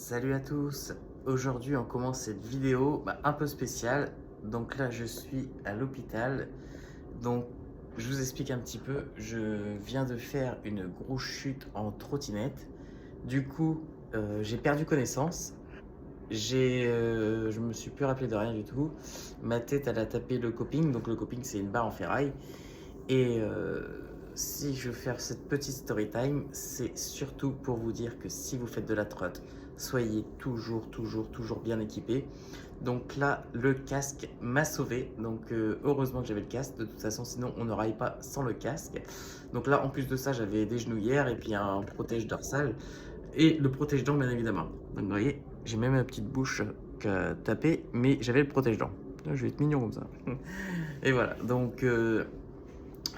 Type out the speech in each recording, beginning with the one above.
Salut à tous, aujourd'hui on commence cette vidéo un peu spéciale. Donc là je suis à l'hôpital, donc je vous explique un petit peu. Je viens de faire une grosse chute en trottinette. Du coup j'ai perdu connaissance. Je me suis plus rappelé de rien du tout. Ma tête elle a tapé le coping, donc le coping c'est une barre en ferraille. Et si je veux faire cette petite story time, c'est surtout pour vous dire que si vous faites de la trotte, soyez toujours bien équipé. Donc là, le casque m'a sauvé. Donc heureusement que j'avais le casque. De toute façon, sinon on ne raille pas sans le casque. Donc là, en plus de ça, j'avais des genouillères et puis un protège dorsal. Et le protège-dents, bien évidemment. Donc vous voyez, j'ai même ma petite bouche qu'à taper, mais j'avais le protège-dents. Là, je vais être mignon comme ça. Et voilà, donc...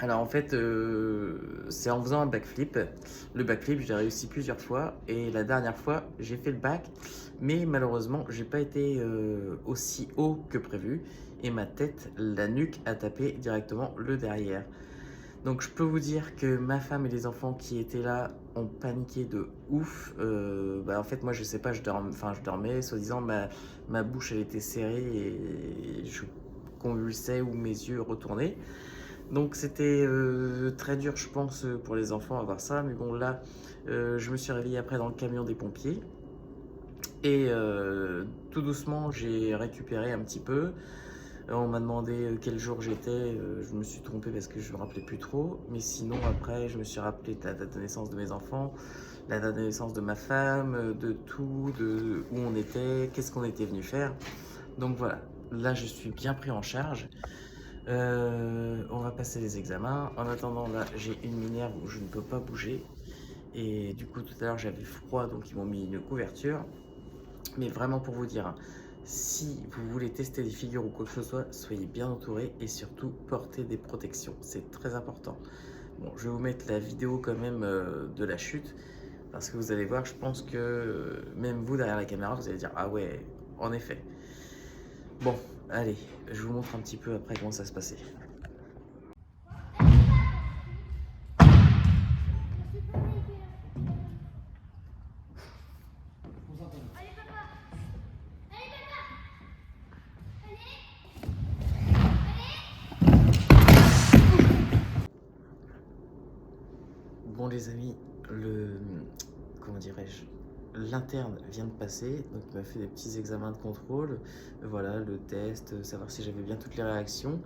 alors en fait, c'est en faisant un backflip. Le backflip, j'ai réussi plusieurs fois et la dernière fois, j'ai fait le back, mais malheureusement, j'ai pas été aussi haut que prévu et ma tête, la nuque, a tapé directement le derrière. Donc je peux vous dire que ma femme et les enfants qui étaient là ont paniqué de ouf. En fait, moi, je sais pas, je dormais, soi-disant, ma bouche, elle était serrée et je convulsais ou mes yeux retournaient. Donc c'était très dur, je pense, pour les enfants à voir ça. Mais bon, là, je me suis réveillé après dans le camion des pompiers. Et tout doucement, j'ai récupéré un petit peu. On m'a demandé quel jour j'étais. Je me suis trompé parce que je ne me rappelais plus trop. Mais sinon, après, je me suis rappelé de la date de naissance de mes enfants, la date de naissance de ma femme, de tout, de où on était, qu'est-ce qu'on était venu faire. Donc voilà, là, je suis bien pris en charge. On va passer les examens. En attendant, là, j'ai une minerve où je ne peux pas bouger. Et du coup, tout à l'heure, j'avais froid, donc ils m'ont mis une couverture. Mais vraiment pour vous dire, hein, si vous voulez tester des figures ou quoi que ce soit, soyez bien entourés et surtout portez des protections. C'est très important. Bon, je vais vous mettre la vidéo quand même de la chute. Parce que vous allez voir, je pense que même vous derrière la caméra, vous allez dire ah ouais, en effet. Bon, allez, je vous montre un petit peu après comment ça se passait. Bon les amis, comment dirais-je, l'interne vient de passer, donc il m'a fait des petits examens de contrôle, voilà, le test, savoir si j'avais bien toutes les réactions.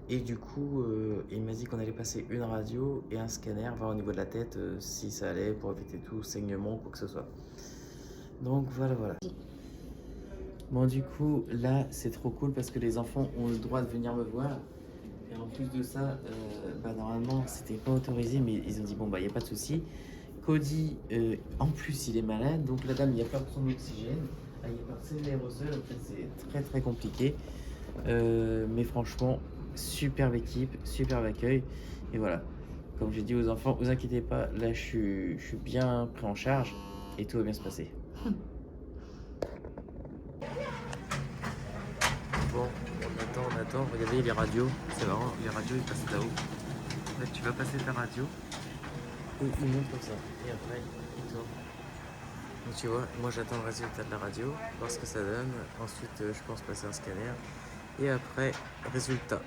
Et du coup, il m'a dit qu'on allait passer une radio et un scanner, voir au niveau de la tête si ça allait pour éviter tout saignement ou quoi que ce soit. Donc voilà. Bon du coup, là c'est trop cool parce que les enfants ont le droit de venir me voir. Et en plus de ça, normalement c'était pas autorisé, mais ils ont dit bon il n'y a pas de souci. Cody, en plus il est malade, donc la dame il n'y a pas pour son oxygène. Il y a pas de l'aérosol, en fait c'est très compliqué. Mais franchement, superbe équipe, superbe accueil. Et voilà, comme j'ai dit aux enfants, vous inquiétez pas, là je suis bien pris en charge et tout va bien se passer. Bon, on attend, regardez les radios, c'est marrant, les radios ils passent là-haut. Là tu vas passer ta radio, et ils montent comme ça, et après ils tournent. Donc tu vois, moi j'attends le résultat de la radio, voir ce que ça donne, ensuite je pense passer un scanner, et après, résultat.